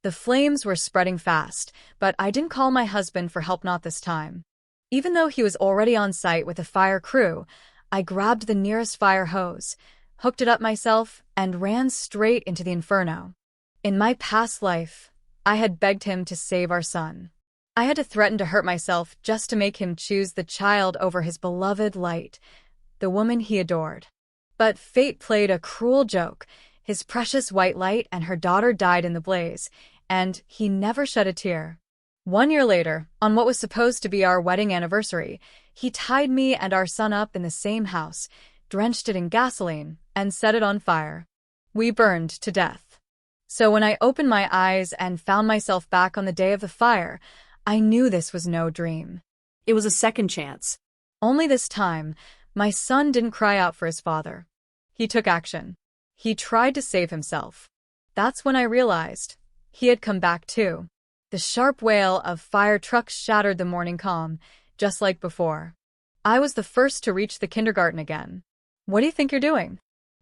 The flames were spreading fast, but I didn't call my husband for help, not this time. Even though he was already on site with a fire crew, I grabbed the nearest fire hose, hooked it up myself, and ran straight into the inferno. In my past life, I had begged him to save our son. I had to threaten to hurt myself just to make him choose the child over his beloved light, the woman he adored. But fate played a cruel joke. His precious white light and her daughter died in the blaze, and he never shed a tear. 1 year later, on what was supposed to be our wedding anniversary, he tied me and our son up in the same house, drenched it in gasoline, and set it on fire. We burned to death. So when I opened my eyes and found myself back on the day of the fire, I knew this was no dream. It was a second chance. Only this time, my son didn't cry out for his father. He took action. He tried to save himself. That's when I realized he had come back too. The sharp wail of fire trucks shattered the morning calm, just like before. I was the first to reach the kindergarten again. What do you think you're doing?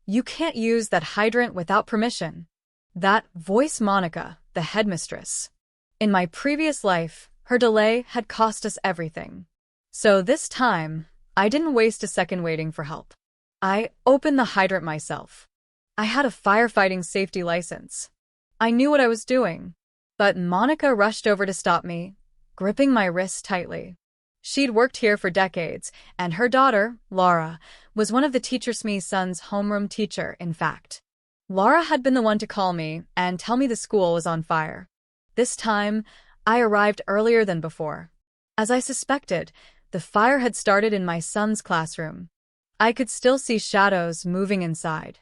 You can't use that hydrant without permission. That voice Monica, the headmistress. In my previous life, her delay had cost us everything. So this time, I didn't waste a second waiting for help. I opened the hydrant myself. I had a firefighting safety license. I knew what I was doing. But Monica rushed over to stop me, gripping my wrist tightly. She'd worked here for decades, and her daughter, Laura, was one of the teachers' me son's homeroom teacher, in fact. Laura had been the one to call me and tell me the school was on fire. This time, I arrived earlier than before. As I suspected, the fire had started in my son's classroom. I could still see shadows moving inside.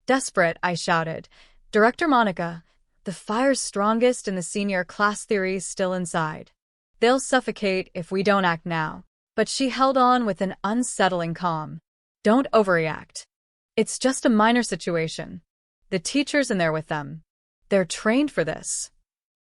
Desperate, I shouted, "Director Monica, the fire's strongest in the senior class, theory's still inside. They'll suffocate if we don't act now." But she held on with an unsettling calm. "Don't overreact. It's just a minor situation. The teacher's in there with them. They're trained for this."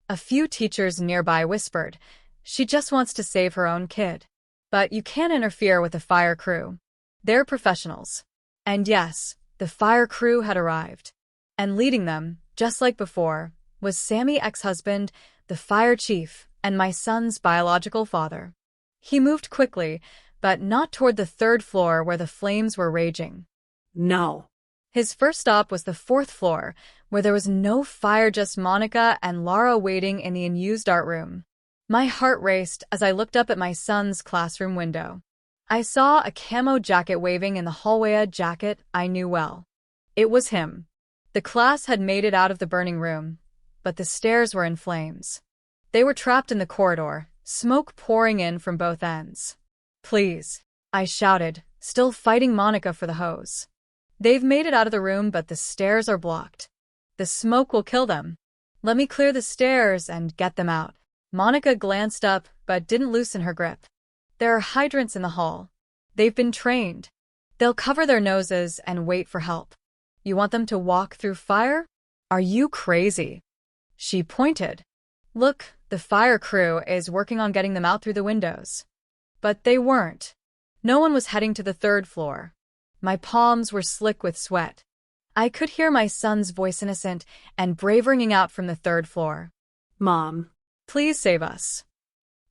A few teachers nearby whispered, "She just wants to save her own kid." But you can't interfere with the fire crew. They're professionals. And yes, the fire crew had arrived. And leading them, just like before, was Sammy's ex-husband, the fire chief, and my son's biological father. He moved quickly, but not toward the 3rd floor where the flames were raging. No. His first stop was the 4th floor, where there was no fire, just Monica and Laura waiting in the unused art room. My heart raced as I looked up at my son's classroom window. I saw a camo jacket waving in the hallway, a jacket I knew well. It was him. The class had made it out of the burning room, but the stairs were in flames. They were trapped in the corridor, smoke pouring in from both ends. "Please," I shouted, still fighting Monica for the hose. "They've made it out of the room, but the stairs are blocked. The smoke will kill them. Let me clear the stairs and get them out." Monica glanced up, but didn't loosen her grip. "There are hydrants in the hall. They've been trained. They'll cover their noses and wait for help. You want them to walk through fire? Are you crazy?" She pointed. "Look, the fire crew is working on getting them out through the windows." But they weren't. No one was heading to the 3rd floor. My palms were slick with sweat. I could hear my son's voice, innocent and brave, ringing out from the 3rd floor. "Mom. Please save us."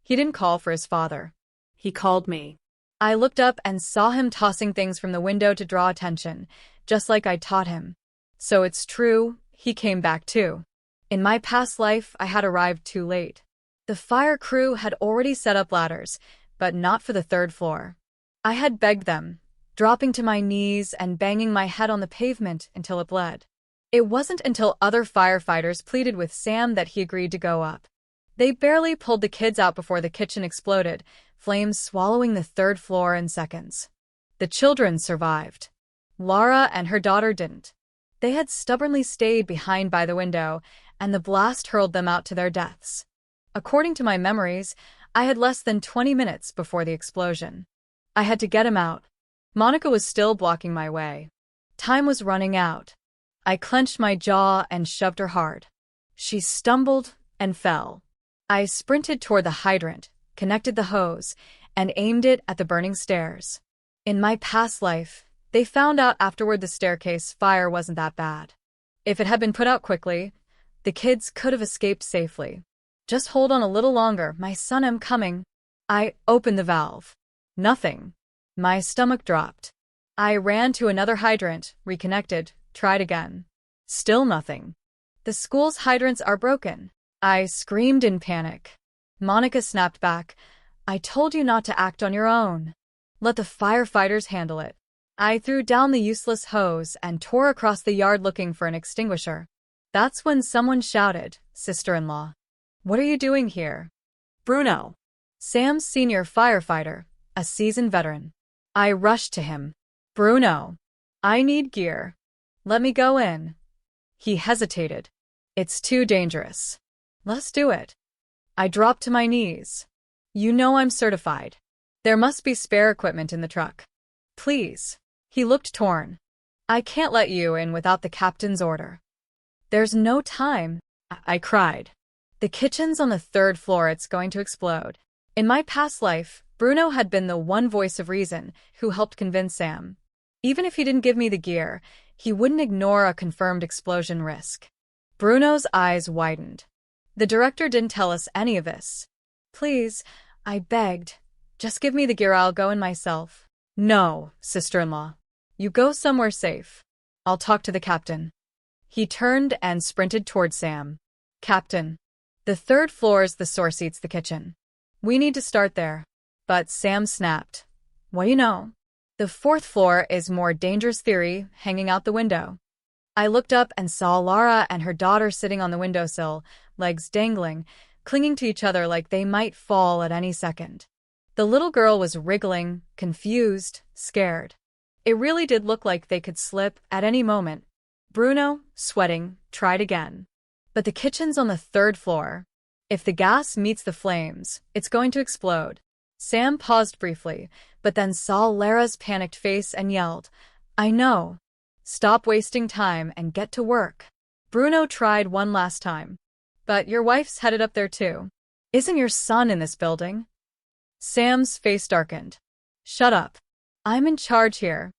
He didn't call for his father. He called me." I looked up and saw him tossing things from the window to draw attention, just like I taught him. So it's true, he came back too. In my past life, I had arrived too late. The fire crew had already set up ladders, but not for the 3rd floor. I had begged them, dropping to my knees and banging my head on the pavement until it bled. It wasn't until other firefighters pleaded with Sam that he agreed to go up. They barely pulled the kids out before the kitchen exploded, flames swallowing the 3rd floor in seconds. The children survived. Laura and her daughter didn't. They had stubbornly stayed behind by the window, and the blast hurled them out to their deaths. According to my memories, I had less than 20 minutes before the explosion. I had to get him out. Monica was still blocking my way. Time was running out. I clenched my jaw and shoved her hard. She stumbled and fell. I sprinted toward the hydrant, connected the hose, and aimed it at the burning stairs. In my past life, they found out afterward the staircase fire wasn't that bad. If it had been put out quickly, The kids could have escaped safely. Just hold on a little longer, my son, I'm coming. I opened the valve. Nothing. My stomach dropped. I ran to another hydrant, reconnected, tried again. Still nothing. The school's hydrants are broken. I screamed in panic. Monica snapped back. I told you not to act on your own. Let the firefighters handle it. I threw down the useless hose and tore across the yard looking for an extinguisher. That's when someone shouted, "Sister-in-law. What are you doing here?" Bruno. Sam's senior firefighter, a seasoned veteran. I rushed to him. Bruno. I need gear. Let me go in. He hesitated. It's too dangerous. Let's do it. I dropped to my knees. You know I'm certified. There must be spare equipment in the truck. Please. He looked torn. I can't let you in without the captain's order. There's no time, I cried. The kitchen's on the 3rd floor, it's going to explode. In my past life, Bruno had been the one voice of reason who helped convince Sam. Even if he didn't give me the gear, he wouldn't ignore a confirmed explosion risk. Bruno's eyes widened. The director didn't tell us any of this. Please, I begged. Just give me the gear, I'll go in myself. No, sister-in-law. You go somewhere safe. I'll talk to the captain. He turned and sprinted toward Sam. Captain. The 3rd floor's the source seats the kitchen. We need to start there. But Sam snapped. What do you know? The 4th floor is more dangerous theory hanging out the window. I looked up and saw Lara and her daughter sitting on the windowsill, legs dangling, clinging to each other like they might fall at any second. The little girl was wriggling, confused, scared. It really did look like they could slip at any moment. Bruno, sweating, tried again. But the kitchen's on the 3rd floor. If the gas meets the flames, it's going to explode. Sam paused briefly, but then saw Lara's panicked face and yelled, I know. Stop wasting time and get to work. Bruno tried one last time. But your wife's headed up there too. Isn't your son in this building? Sam's face darkened. Shut up. I'm in charge here.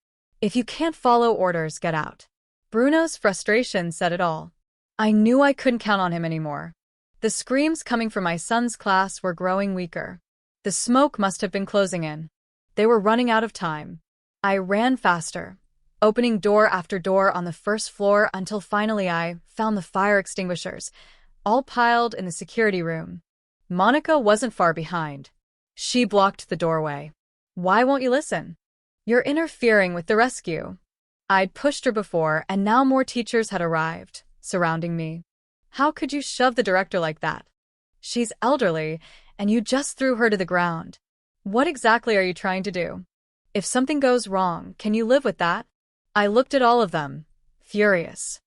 If you can't follow orders, get out. Bruno's frustration said it all. I knew I couldn't count on him anymore. The screams coming from my son's class were growing weaker. The smoke must have been closing in. They were running out of time. I ran faster, opening door after door on the 1st floor until finally I found the fire extinguishers, all piled in the security room. Monica wasn't far behind. She blocked the doorway. Why won't you listen? You're interfering with the rescue. I'd pushed her before, and now more teachers had arrived, surrounding me. How could you shove the director like that? She's elderly, and you just threw her to the ground. What exactly are you trying to do? If something goes wrong, can you live with that? I looked at all of them, furious.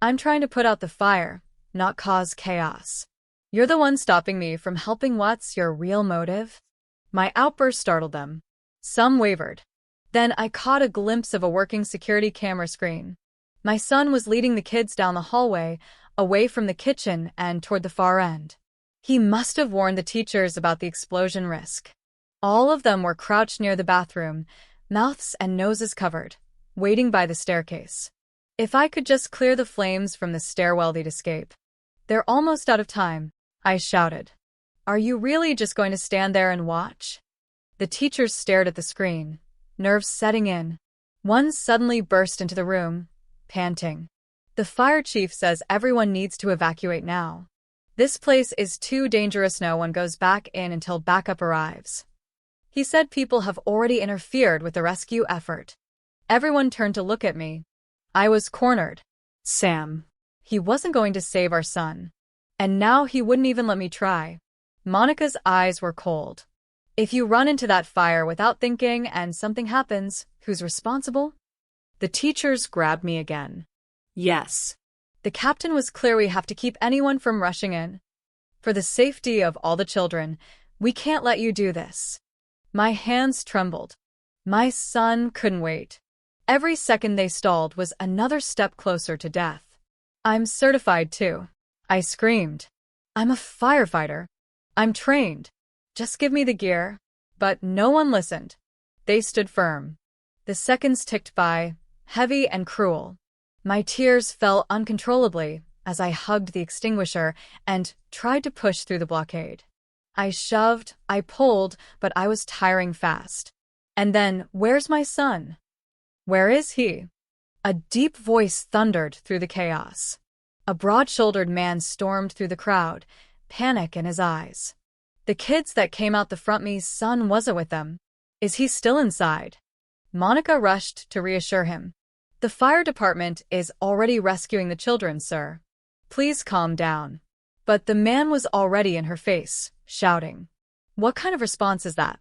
I'm trying to put out the fire, not cause chaos. You're the one stopping me from helping. What's your real motive? My outburst startled them. Some wavered. Then I caught a glimpse of a working security camera screen. My son was leading the kids down the hallway, away from the kitchen and toward the far end. He must have warned the teachers about the explosion risk. All of them were crouched near the bathroom, mouths and noses covered, waiting by the staircase. If I could just clear the flames from the stairwell, they'd escape. They're almost out of time, I shouted. Are you really just going to stand there and watch? The teachers stared at the screen, nerves setting in. One suddenly burst into the room, panting. The fire chief says everyone needs to evacuate now. This place is too dangerous. No one goes back in until backup arrives. He said people have already interfered with the rescue effort. Everyone turned to look at me. I was cornered. Sam. He wasn't going to save our son. And now he wouldn't even let me try. Monica's eyes were cold. If you run into that fire without thinking and something happens, who's responsible? The teachers grabbed me again. Yes. The captain was clear. We have to keep anyone from rushing in. For the safety of all the children, we can't let you do this. My hands trembled. My son couldn't wait. Every second they stalled was another step closer to death. I'm certified too. I screamed. I'm a firefighter. I'm trained. Just give me the gear. But no one listened. They stood firm. The seconds ticked by, heavy and cruel. My tears fell uncontrollably, as I hugged the extinguisher and tried to push through the blockade. I shoved, I pulled, but I was tiring fast. And then, where's my son? Where is he? A deep voice thundered through the chaos. A broad-shouldered man stormed through the crowd, panic in his eyes. The kids that came out the front, me's son wasn't with them. Is he still inside? Monica rushed to reassure him. The fire department is already rescuing the children, sir. Please calm down. But the man was already in her face, shouting. What kind of response is that?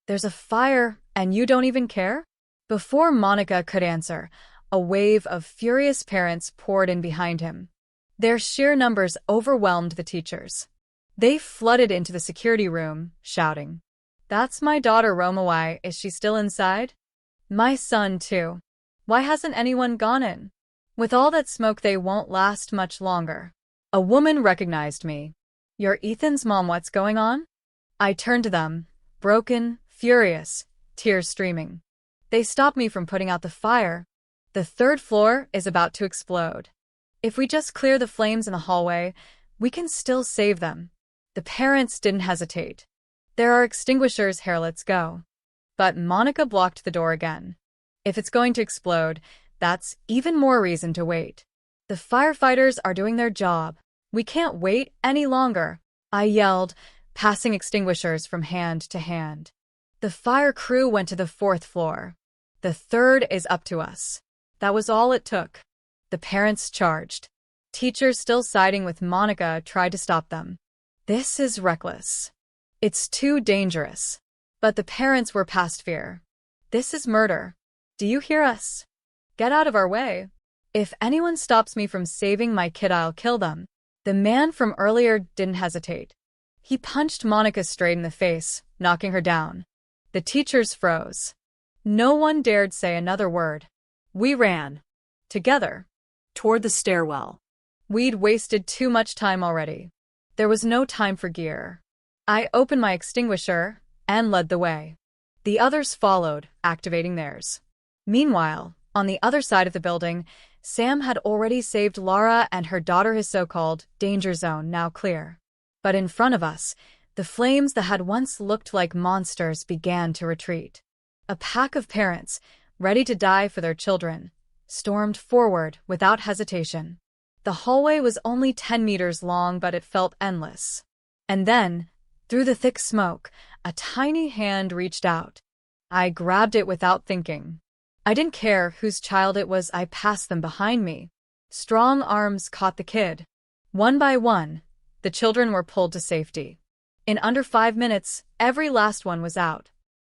There's a fire, and you don't even care? Before Monica could answer, a wave of furious parents poured in behind him. Their sheer numbers overwhelmed the teachers. They flooded into the security room, shouting, "That's my daughter, Roma. Why is she still inside? My son, too. Why hasn't anyone gone in? With all that smoke, they won't last much longer." A woman recognized me. "You're Ethan's mom. What's going on?" I turned to them, broken, furious, tears streaming. They stopped me from putting out the fire. The third floor is about to explode. If we just clear the flames in the hallway, we can still save them. The parents didn't hesitate. There are extinguishers here, let's go. But Monica blocked the door again. If it's going to explode, that's even more reason to wait. The firefighters are doing their job. We can't wait any longer, I yelled, passing extinguishers from hand to hand. The fire crew went to the fourth floor. The third is up to us. That was all it took. The parents charged. Teachers, still siding with Monica, tried to stop them. This is reckless. It's too dangerous. But the parents were past fear. This is murder. Do you hear us? Get out of our way. If anyone stops me from saving my kid, I'll kill them. The man from earlier didn't hesitate. He punched Monica straight in the face, knocking her down. The teachers froze. No one dared say another word. We ran. Together. Toward the stairwell. We'd wasted too much time already. There was no time for gear. I opened my extinguisher and led the way. The others followed, activating theirs. Meanwhile, on the other side of the building, Sam had already saved Laura and her daughter. His so-called danger zone now clear. But in front of us, the flames that had once looked like monsters began to retreat. A pack of parents, ready to die for their children, stormed forward without hesitation. The hallway was only 10 meters long, but it felt endless. And then, through the thick smoke, a tiny hand reached out. I grabbed it without thinking. I didn't care whose child it was. I passed them behind me. Strong arms caught the kid. One by one, the children were pulled to safety. In under 5 minutes, every last one was out.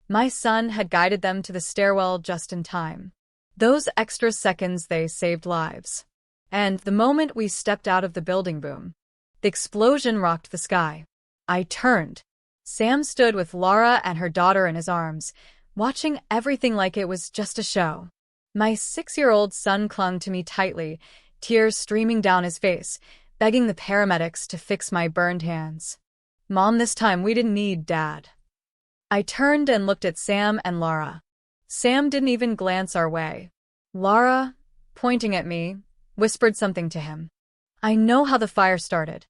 My son had guided them to the stairwell just in time. Those extra seconds, they saved lives. And the moment we stepped out of the building, boom. The explosion rocked the sky. I turned. Sam stood with Laura and her daughter in his arms, watching everything like it was just a show. My 6-year-old son clung to me tightly, tears streaming down his face, begging the paramedics to fix my burned hands. Mom, this time we didn't need Dad. I turned and looked at Sam and Laura. Sam didn't even glance our way. Laura, pointing at me, whispered something to him. I know how the fire started.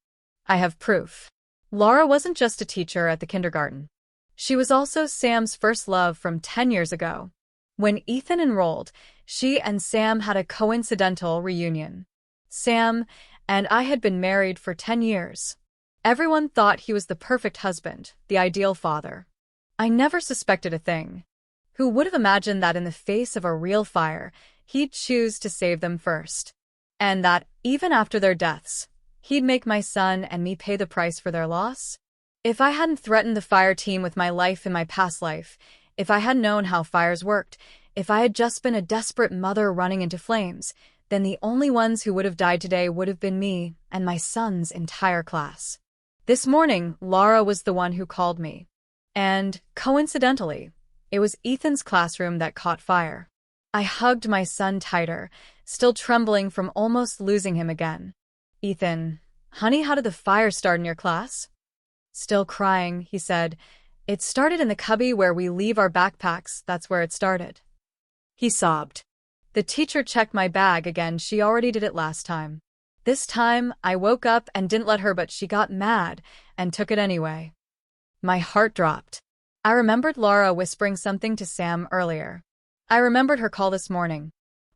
I have proof. Laura wasn't just a teacher at the kindergarten. She was also Sam's first love from 10 years ago. When Ethan enrolled, she and Sam had a coincidental reunion. Sam and I had been married for 10 years. Everyone thought he was the perfect husband, the ideal father. I never suspected a thing. Who would have imagined that in the face of a real fire, he'd choose to save them first? And that, even after their deaths, he'd make my son and me pay the price for their loss? If I hadn't threatened the fire team with my life in my past life, if I had known how fires worked, if I had just been a desperate mother running into flames, then the only ones who would have died today would have been me and my son's entire class. This morning, Laura was the one who called me. And, coincidentally, it was Ethan's classroom that caught fire. I hugged my son tighter, still trembling from almost losing him again. Ethan, honey, how did the fire start in your class? Still crying, he said, It started in the cubby where we leave our backpacks. That's where it started. He sobbed. The teacher checked my bag again. She already did it last time. This time, I woke up and didn't let her, but she got mad and took it anyway. My heart dropped. I remembered Laura whispering something to Sam earlier. I remembered her call this morning.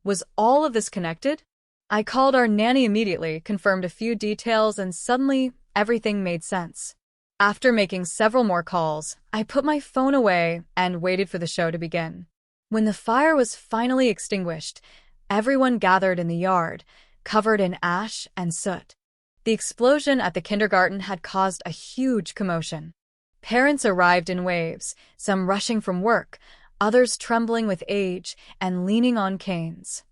Was all of this connected? I called our nanny immediately, confirmed a few details, and suddenly everything made sense. After making several more calls, I put my phone away and waited for the show to begin. When the fire was finally extinguished, everyone gathered in the yard, covered in ash and soot. The explosion at the kindergarten had caused a huge commotion. Parents arrived in waves, some rushing from work, others trembling with age and leaning on canes.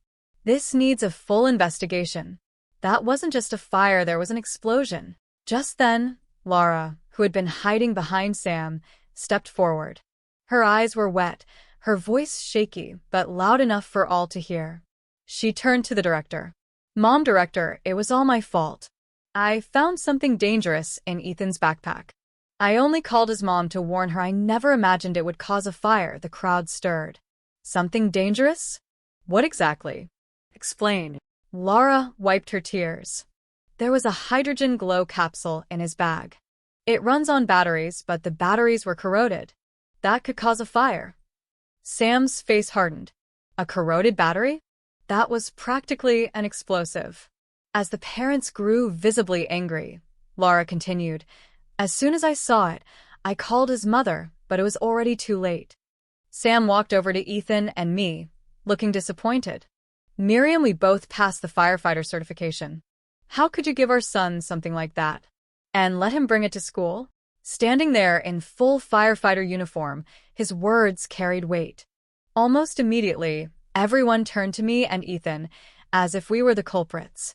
This needs a full investigation. That wasn't just a fire, there was an explosion. Just then, Laura, who had been hiding behind Sam, stepped forward. Her eyes were wet, her voice shaky, but loud enough for all to hear. She turned to the director. "Mom, director, it was all my fault. I found something dangerous in Ethan's backpack. I only called his mom to warn her. I never imagined it would cause a fire." The crowd stirred. "Something dangerous? What exactly?" Explain. Laura wiped her tears. There was a hydrogen glow capsule in his bag. It runs on batteries, but the batteries were corroded. That could cause a fire. Sam's face hardened. A corroded battery? That was practically an explosive. As the parents grew visibly angry, Laura continued, "As soon as I saw it, I called his mother, but it was already too late." Sam walked over to Ethan and me, looking disappointed. "Miriam, we both passed the firefighter certification. How could you give our son something like that? And let him bring it to school?" Standing there in full firefighter uniform, his words carried weight. Almost immediately, everyone turned to me and Ethan, as if we were the culprits.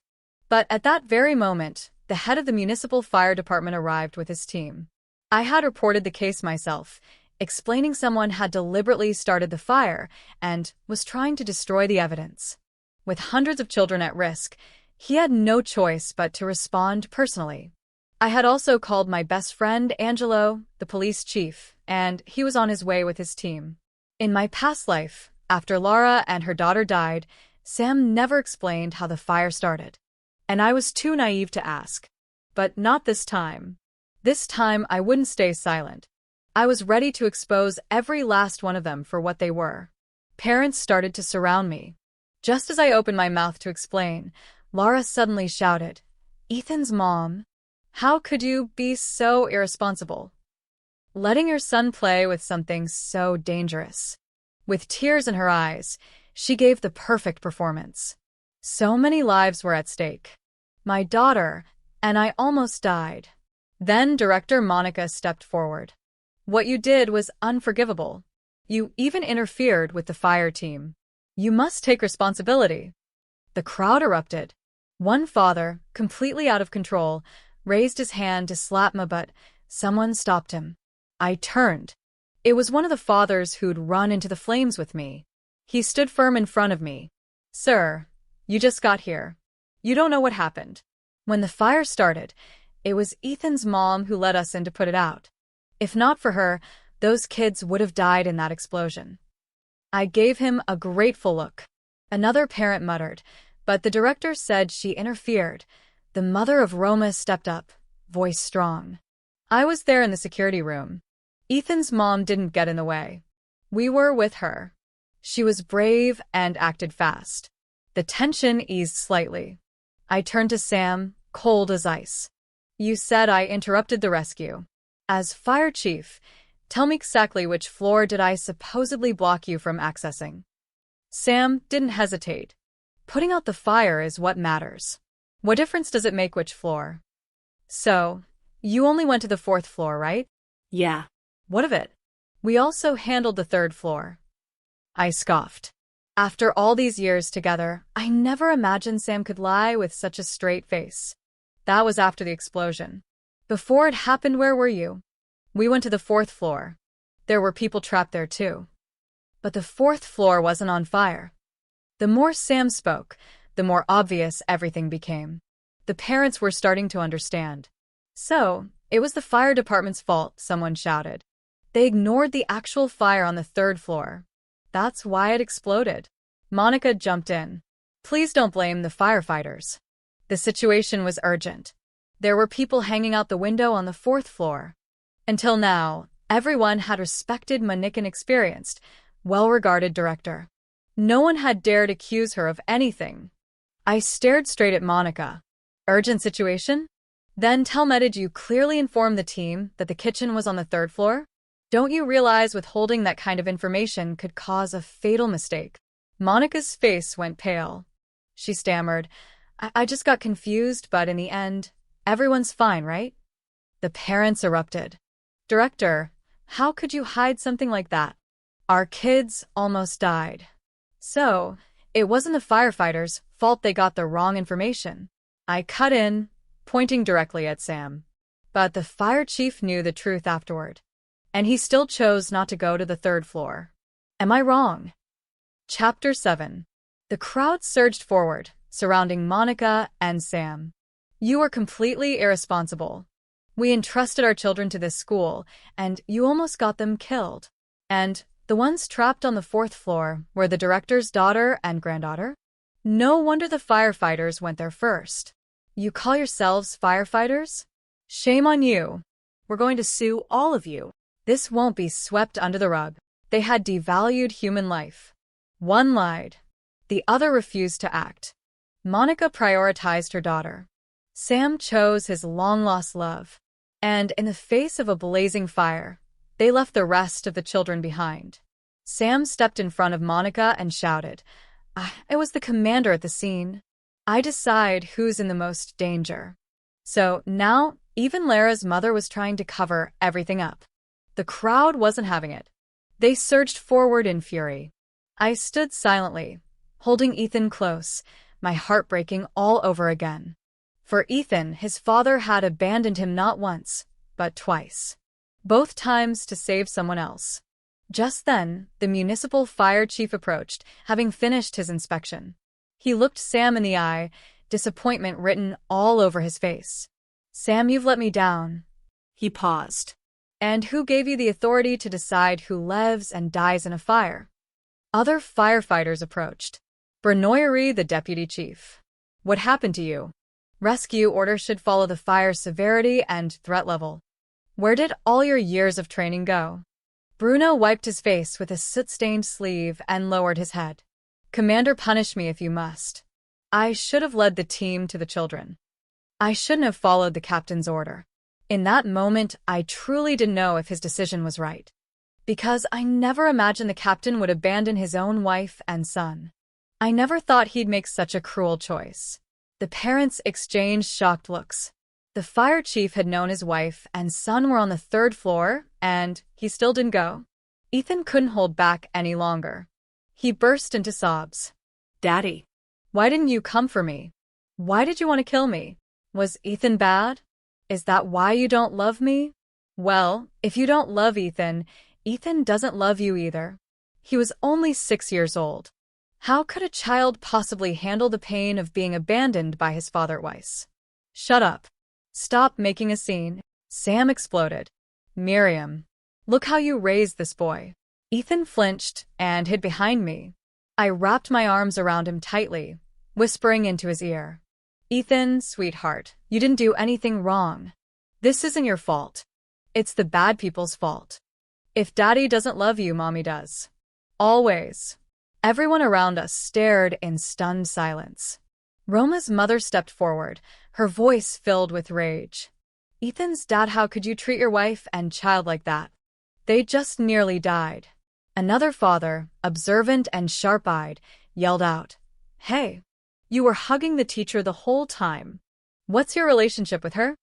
But at that very moment, the head of the municipal fire department arrived with his team. I had reported the case myself, explaining someone had deliberately started the fire and was trying to destroy the evidence. With hundreds of children at risk, he had no choice but to respond personally. I had also called my best friend, Angelo, the police chief, and he was on his way with his team. In my past life, after Laura and her daughter died, Sam never explained how the fire started. And I was too naive to ask. But not this time. This time, I wouldn't stay silent. I was ready to expose every last one of them for what they were. Parents started to surround me. Just as I opened my mouth to explain, Laura suddenly shouted, "Ethan's mom? How could you be so irresponsible? Letting your son play with something so dangerous." With tears in her eyes, she gave the perfect performance. So many lives were at stake. My daughter, and I almost died. Then Director Monica stepped forward. "What you did was unforgivable. You even interfered with the fire team. You must take responsibility." The crowd erupted. One father, completely out of control, raised his hand to slap me, but someone stopped him. I turned. It was one of the fathers who'd run into the flames with me. He stood firm in front of me. "Sir, you just got here. You don't know what happened. When the fire started, it was Ethan's mom who let us in to put it out. If not for her, those kids would have died in that explosion." I gave him a grateful look. Another parent muttered, but the director said she interfered. The mother of Roma stepped up, voice strong. I was there in the security room. Ethan's mom didn't get in the way. We were with her. She was brave and acted fast. The tension eased slightly. I turned to Sam, cold as ice. "You said I interrupted the rescue. As fire chief, tell me exactly which floor did I supposedly block you from accessing?" Sam didn't hesitate. "Putting out the fire is what matters. What difference does it make which floor? So, you only went to the 4th floor, right?" "Yeah." "What of it? We also handled the 3rd floor." I scoffed. After all these years together, I never imagined Sam could lie with such a straight face. That was after the explosion. Before it happened, where were you? "We went to the 4th floor. There were people trapped there too. But the 4th floor wasn't on fire." The more Sam spoke, the more obvious everything became. The parents were starting to understand. "So, it was the fire department's fault," someone shouted. "They ignored the actual fire on the 3rd floor. That's why it exploded." Monica jumped in. "Please don't blame the firefighters. The situation was urgent. There were people hanging out the window on the fourth floor. Until now, everyone had respected Monique and experienced, well-regarded director. No one had dared accuse her of anything. I stared straight at Monica. Urgent situation? Then tell me, did you clearly inform the team that the kitchen was on the third floor? Don't you realize withholding that kind of information could cause a fatal mistake? Monica's face went pale. She stammered, I just got confused, but in the end, everyone's fine, right? The parents erupted. Director, how could you hide something like that? Our kids almost died. So, it wasn't the firefighters' fault they got the wrong information. I cut in, pointing directly at Sam. But the fire chief knew the truth afterward. And he still chose not to go to the third floor. Am I wrong? Chapter 7. The crowd surged forward, surrounding Monica and Sam. You were completely irresponsible. We entrusted our children to this school, and you almost got them killed. And the ones trapped on the fourth floor were the director's daughter and granddaughter? No wonder the firefighters went there first. You call yourselves firefighters? Shame on you. We're going to sue all of you. This won't be swept under the rug. They had devalued human life. One lied. The other refused to act. Monica prioritized her daughter. Sam chose his long-lost love. And in the face of a blazing fire, they left the rest of the children behind. Sam stepped in front of Monica and shouted, I was the commander at the scene. I decide who's in the most danger. So now, even Lara's mother was trying to cover everything up. The crowd wasn't having it. They surged forward in fury. I stood silently, holding Ethan close, my heart breaking all over again. For Ethan, his father had abandoned him not once, but twice. Both times to save someone else. Just then, the municipal fire chief approached, having finished his inspection. He looked Sam in the eye, disappointment written all over his face. Sam, you've let me down. He paused. And who gave you the authority to decide who lives and dies in a fire? Other firefighters approached. Bernoyery, the deputy chief. What happened to you? Rescue orders should follow the fire's severity and threat level. Where did all your years of training go? Bruno wiped his face with a soot-stained sleeve and lowered his head. Commander, punish me if you must. I should have led the team to the children. I shouldn't have followed the captain's order. In that moment, I truly didn't know if his decision was right. Because I never imagined the captain would abandon his own wife and son. I never thought he'd make such a cruel choice. The parents exchanged shocked looks. The fire chief had known his wife and son were on the third floor, and he still didn't go. Ethan couldn't hold back any longer. He burst into sobs. Daddy. Why didn't you come for me? Why did you want to kill me? Was Ethan bad? Is that why you don't love me? Well, if you don't love Ethan, Ethan doesn't love you either. He was only 6 years old. How could a child possibly handle the pain of being abandoned by his father twice? Shut up. Stop making a scene. Sam exploded. Miriam, look how you raised this boy. Ethan flinched and hid behind me. I wrapped my arms around him tightly, whispering into his ear. Ethan, sweetheart, you didn't do anything wrong. This isn't your fault. It's the bad people's fault. If Daddy doesn't love you, Mommy does. Always. Everyone around us stared in stunned silence. Roma's mother stepped forward, her voice filled with rage. Ethan's dad, how could you treat your wife and child like that? They just nearly died. Another father, observant and sharp-eyed, yelled out, Hey, you were hugging the teacher the whole time. What's your relationship with her?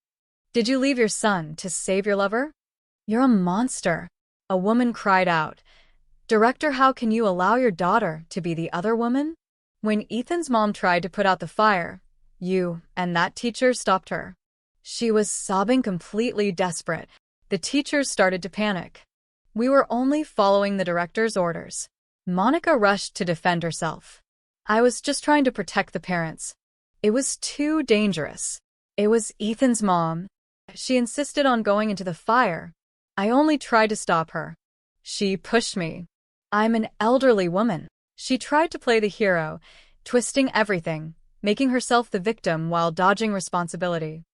Did you leave your son to save your lover? You're a monster. A woman cried out. Director, how can you allow your daughter to be the other woman? When Ethan's mom tried to put out the fire, you and that teacher stopped her. She was sobbing, completely desperate. The teachers started to panic. We were only following the director's orders. Monica rushed to defend herself. I was just trying to protect the parents. It was too dangerous. It was Ethan's mom. She insisted on going into the fire. I only tried to stop her. She pushed me. I'm an elderly woman. She tried to play the hero, twisting everything, making herself the victim while dodging responsibility.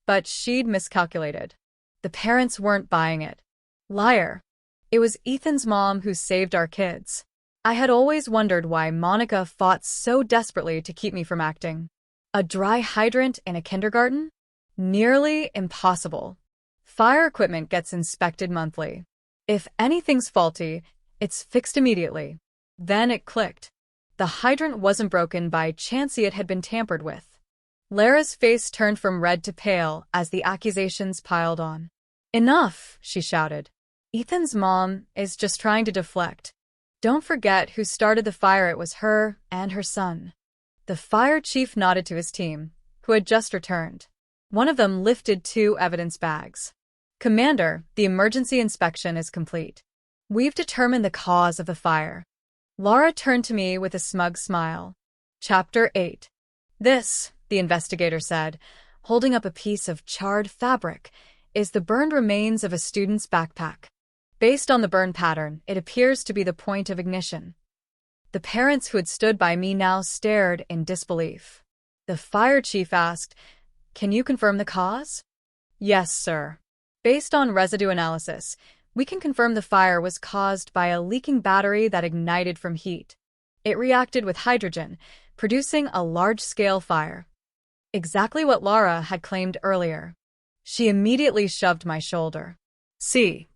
But she'd miscalculated. The parents weren't buying it. Liar. It was Ethan's mom who saved our kids. I had always wondered why Monica fought so desperately to keep me from acting. A dry hydrant in a kindergarten? Nearly impossible. Fire equipment gets inspected monthly. If anything's faulty, it's fixed immediately. Then it clicked. The hydrant wasn't broken by chance, it had been tampered with. Lara's face turned from red to pale as the accusations piled on. Enough, she shouted. Ethan's mom is just trying to deflect. Don't forget who started the fire. It was her and her son. The fire chief nodded to his team, who had just returned. One of them lifted 2 evidence bags. Commander, the emergency inspection is complete. We've determined the cause of the fire. Lara turned to me with a smug smile. Chapter 8. This, the investigator said, holding up a piece of charred fabric, is the burned remains of a student's backpack. Based on the burn pattern, it appears to be the point of ignition. The parents who had stood by me now stared in disbelief. The fire chief asked, "Can you confirm the cause?" "Yes, sir. Based on residue analysis, we can confirm the fire was caused by a leaking battery that ignited from heat. It reacted with hydrogen, producing a large-scale fire." Exactly what Lara had claimed earlier. She immediately shoved my shoulder. "See.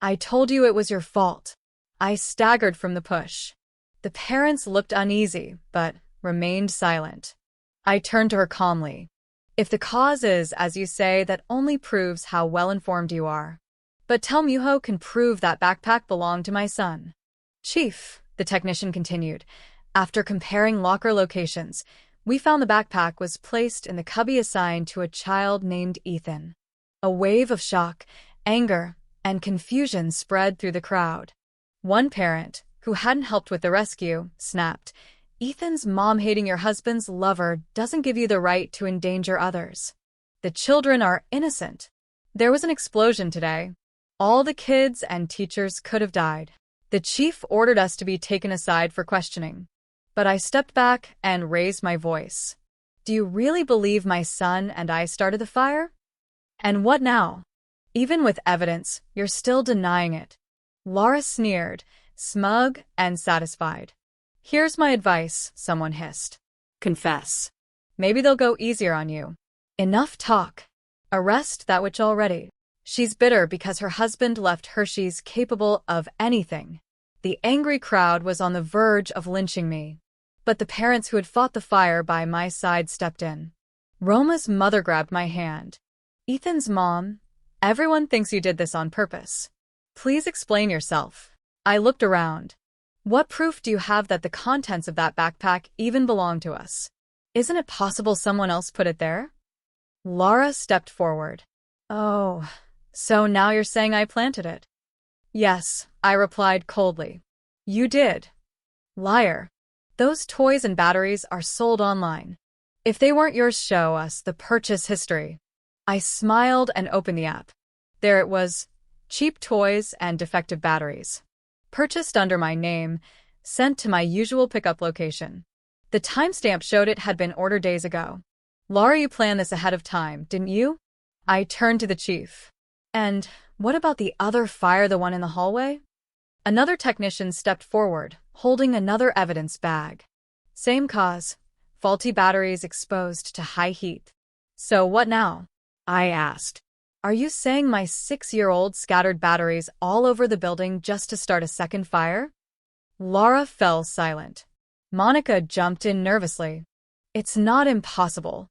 I told you it was your fault." I staggered from the push. The parents looked uneasy, but remained silent. I turned to her calmly. "If the cause is, as you say, that only proves how well-informed you are. But tell Muho can prove that backpack belonged to my son." "Chief," the technician continued, "after comparing locker locations, we found the backpack was placed in the cubby assigned to a child named Ethan." A wave of shock, anger, and confusion spread through the crowd. One parent, who hadn't helped with the rescue, snapped, "Ethan's mom hating your husband's lover doesn't give you the right to endanger others. The children are innocent." There was an explosion today. All the kids and teachers could have died. The chief ordered us to be taken aside for questioning. But I stepped back and raised my voice. "Do you really believe my son and I started the fire? And what now? Even with evidence, you're still denying it." Lara sneered, smug and satisfied. "Here's my advice," someone hissed. "Confess. Maybe they'll go easier on you." Enough talk. Arrest that witch already. She's bitter because her husband left her. She's capable of anything. The angry crowd was on the verge of lynching me. But the parents who had fought the fire by my side stepped in. Roma's mother grabbed my hand. "Ethan's mom, everyone thinks you did this on purpose. Please explain yourself." I looked around. "What proof do you have that the contents of that backpack even belong to us? Isn't it possible someone else put it there?" Lara stepped forward. "Oh, so now you're saying I planted it?" "Yes," I replied coldly. "You did. Liar. Those toys and batteries are sold online. If they weren't yours, show us the purchase history." I smiled and opened the app. There it was, cheap toys and defective batteries. Purchased under my name, sent to my usual pickup location. The timestamp showed it had been ordered days ago. "Lara, you planned this ahead of time, didn't you?" I turned to the chief. "And what about the other fire, the one in the hallway?" Another technician stepped forward, holding another evidence bag. "Same cause. Faulty batteries exposed to high heat." "So what now?" I asked. "Are you saying my 6-year-old scattered batteries all over the building just to start a second fire?" Lara fell silent. Monica jumped in nervously. "It's not impossible.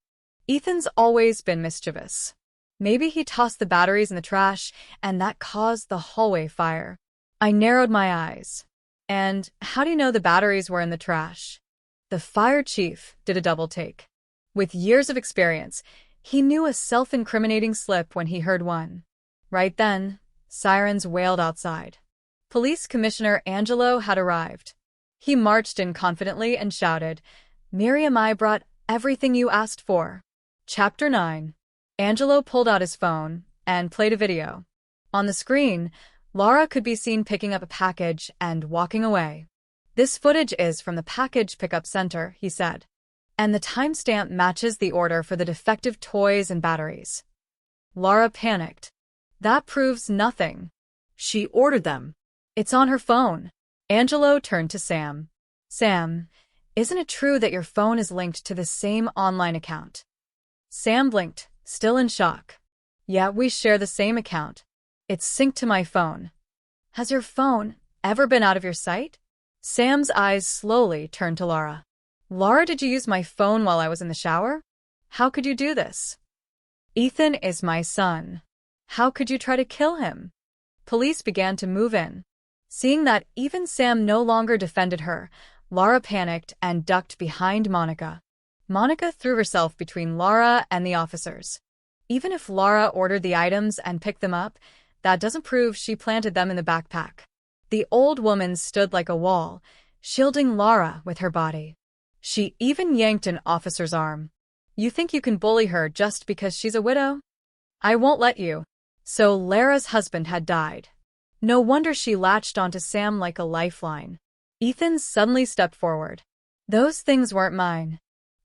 Ethan's always been mischievous. Maybe he tossed the batteries in the trash, and that caused the hallway fire." I narrowed my eyes. "And how do you know the batteries were in the trash?" The fire chief did a double take. With years of experience, he knew a self-incriminating slip when he heard one. Right then, sirens wailed outside. Police Commissioner Angelo had arrived. He marched in confidently and shouted, "Miriam, I brought everything you asked for." Chapter 9. Angelo pulled out his phone and played a video. On the screen, Lara could be seen picking up a package and walking away. "This footage is from the package pickup center," he said. And the timestamp matches the order for the defective toys and batteries. Lara panicked. That proves nothing. She ordered them. It's on her phone. Angelo turned to Sam. Sam, isn't it true that your phone is linked to the same online account? Sam blinked, still in shock. Yeah, we share the same account. It's synced to my phone. Has your phone ever been out of your sight? Sam's eyes slowly turned to Lara. Lara, did you use my phone while I was in the shower? How could you do this? Ethan is my son. How could you try to kill him? Police began to move in. Seeing that even Sam no longer defended her, Lara panicked and ducked behind Monica. Monica threw herself between Lara and the officers. Even if Lara ordered the items and picked them up, that doesn't prove she planted them in the backpack. The old woman stood like a wall, shielding Lara with her body. She even yanked an officer's arm. You think you can bully her just because she's a widow? I won't let you. So Lara's husband had died. No wonder she latched onto Sam like a lifeline. Ethan suddenly stepped forward. Those things weren't mine.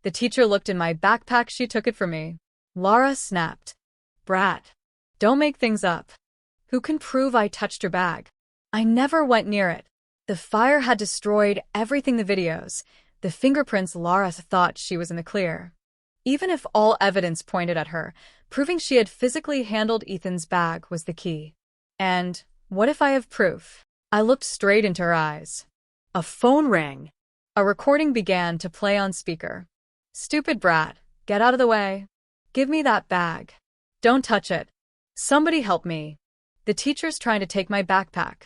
The teacher looked in my backpack, she took it from me. Lara snapped. Brat. Don't make things up. Who can prove I touched your bag? I never went near it. The fire had destroyed everything, the videos, the fingerprints. Lara thought she was in the clear. Even if all evidence pointed at her, proving she had physically handled Ethan's bag was the key. And what if I have proof? I looked straight into her eyes. A phone rang. A recording began to play on speaker. Stupid brat, get out of the way. Give me that bag. Don't touch it. Somebody help me. The teacher's trying to take my backpack.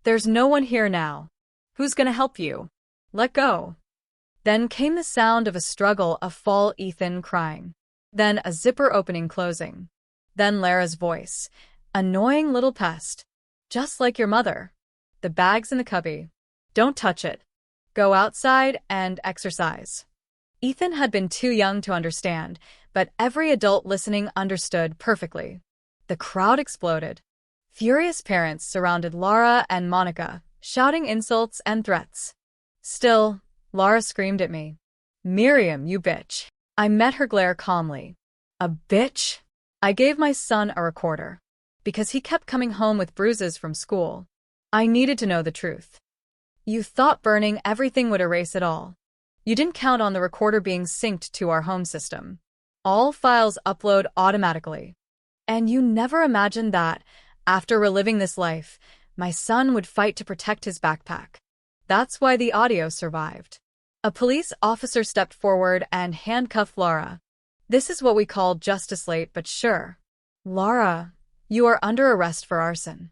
There's no one here now. Who's gonna help you? Let go. Then came the sound of a struggle, a fall, Ethan crying. Then a zipper opening, closing. Then Lara's voice. Annoying little pest. Just like your mother. The bag's in the cubby. Don't touch it. Go outside and exercise. Ethan had been too young to understand, but every adult listening understood perfectly. The crowd exploded. Furious parents surrounded Lara and Monica, shouting insults and threats. Still, Lara screamed at me. Miriam, you bitch. I met her glare calmly. A bitch? I gave my son a recorder. Because he kept coming home with bruises from school. I needed to know the truth. You thought burning everything would erase it all. You didn't count on the recorder being synced to our home system. All files upload automatically. And you never imagined that, after reliving this life, my son would fight to protect his backpack. That's why the audio survived. A police officer stepped forward and handcuffed Lara. This is what we call justice late but sure. Lara, you are under arrest for arson.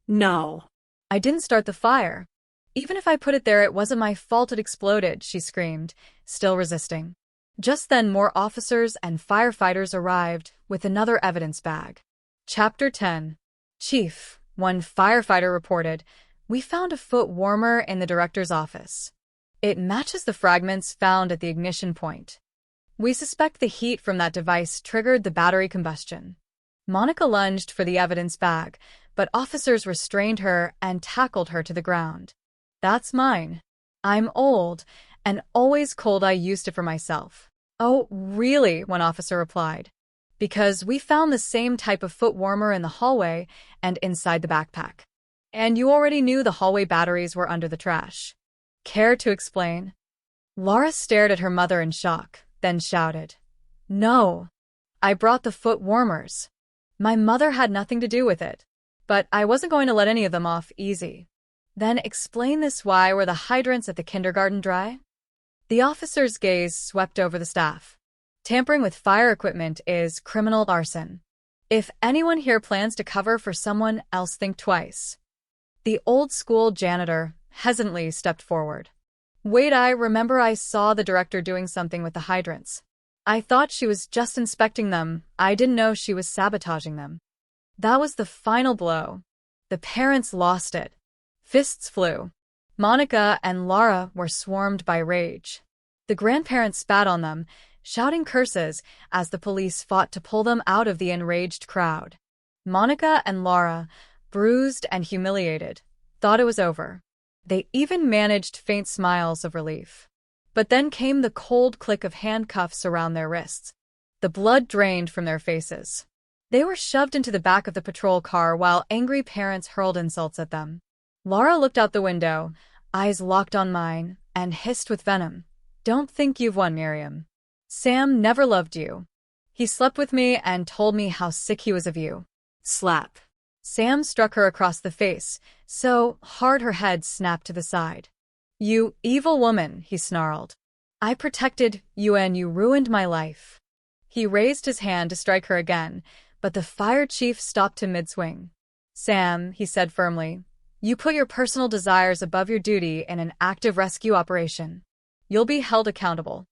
No. I didn't start the fire. Even if I put it there, it wasn't my fault it exploded, she screamed, still resisting. Just then, more officers and firefighters arrived with another evidence bag. Chapter 10. Chief, one firefighter reported, we found a foot warmer in the director's office. It matches the fragments found at the ignition point. We suspect the heat from that device triggered the battery combustion. Monica lunged for the evidence bag, but officers restrained her and tackled her to the ground. That's mine. I'm old, and always cold. I used it for myself. Oh, really? One officer replied. Because we found the same type of foot warmer in the hallway and inside the backpack. And you already knew the hallway batteries were under the trash. Care to explain? Lara stared at her mother in shock, then shouted. No. I brought the foot warmers. My mother had nothing to do with it. But I wasn't going to let any of them off easy. Then explain this. Why were the hydrants at the kindergarten dry? The officer's gaze swept over the staff. Tampering with fire equipment is criminal arson. If anyone here plans to cover for someone else, think twice. The old school janitor hesitantly stepped forward. Wait, I remember I saw the director doing something with the hydrants. I thought she was just inspecting them. I didn't know she was sabotaging them. That was the final blow. The parents lost it. Fists flew. Monica and Lara were swarmed by rage. The grandparents spat on them, shouting curses as the police fought to pull them out of the enraged crowd. Monica and Lara, bruised and humiliated, thought it was over. They even managed faint smiles of relief. But then came the cold click of handcuffs around their wrists. The blood drained from their faces. They were shoved into the back of the patrol car while angry parents hurled insults at them. Laura looked out the window, eyes locked on mine, and hissed with venom. "Don't think you've won, Miriam. Sam never loved you. He slept with me and told me how sick he was of you." Slap. Sam struck her across the face, so hard her head snapped to the side. "You evil woman," he snarled. "I protected you and you ruined my life." He raised his hand to strike her again, but the fire chief stopped him mid-swing. "Sam," he said firmly, "you put your personal desires above your duty in an active rescue operation. You'll be held accountable.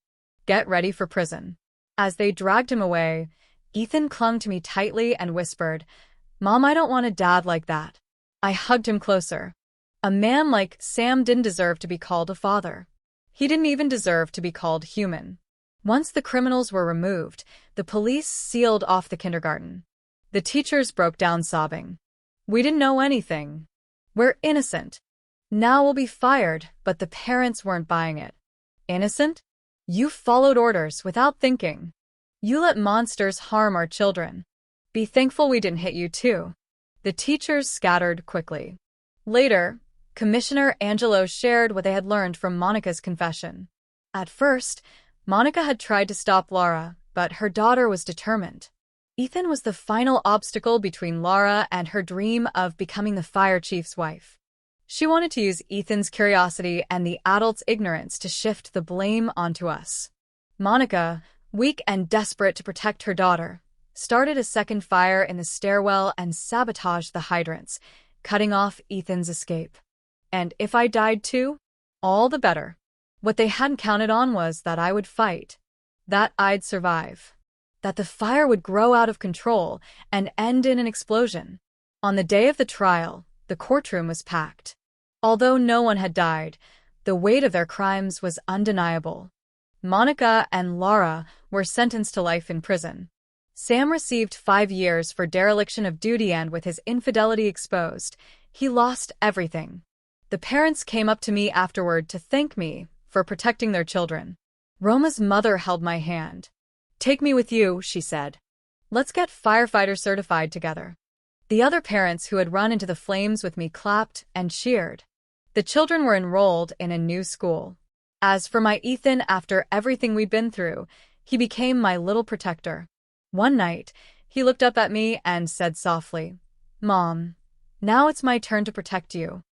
Get ready for prison." As they dragged him away, Ethan clung to me tightly and whispered, "Mom, I don't want a dad like that." I hugged him closer. A man like Sam didn't deserve to be called a father. He didn't even deserve to be called human. Once the criminals were removed, the police sealed off the kindergarten. The teachers broke down sobbing. "We didn't know anything. We're innocent. Now we'll be fired," but the parents weren't buying it. "Innocent? You followed orders without thinking. You let monsters harm our children. Be thankful we didn't hit you too." The teachers scattered quickly. Later, Commissioner Angelo shared what they had learned from Monica's confession. At first, Monica had tried to stop Laura, but her daughter was determined. Ethan was the final obstacle between Laura and her dream of becoming the fire chief's wife. She wanted to use Ethan's curiosity and the adult's ignorance to shift the blame onto us. Monica, weak and desperate to protect her daughter, started a second fire in the stairwell and sabotaged the hydrants, cutting off Ethan's escape. And if I died too, all the better. What they hadn't counted on was that I would fight, that I'd survive, that the fire would grow out of control and end in an explosion. On the day of the trial, the courtroom was packed. Although no one had died, the weight of their crimes was undeniable. Monica and Laura were sentenced to life in prison. Sam received 5 years for dereliction of duty, and with his infidelity exposed, he lost everything. The parents came up to me afterward to thank me for protecting their children. Roma's mother held my hand. "Take me with you," she said. "Let's get firefighter certified together." The other parents who had run into the flames with me clapped and cheered. The children were enrolled in a new school. As for my Ethan, after everything we'd been through, he became my little protector. One night, he looked up at me and said softly, "Mom, now it's my turn to protect you."